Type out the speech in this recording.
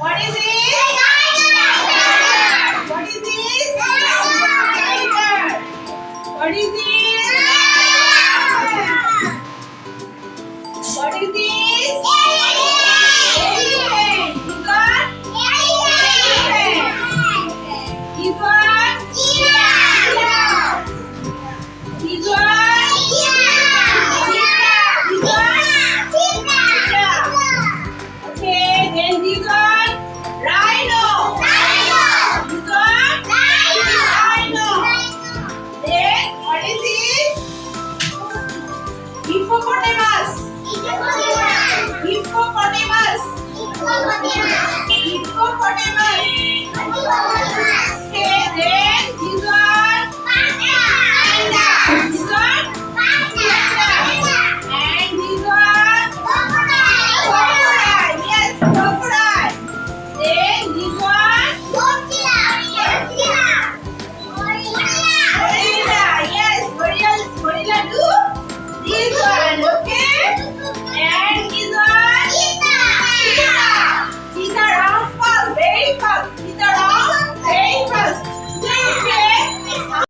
What is it? What is this? Tiger. What is this? What is this? Elephant. This one? Giraffe. This one? Okay, then this one? Rhino. This one? Rhino. Then what is this? Hippopotamus. Hippopotamus. Okay, then this one? Panda. This one? Panda. And this one? Crocodile. Yes, crocodile. Then this one? Gorilla. Yes, gorilla do this one. Okay. And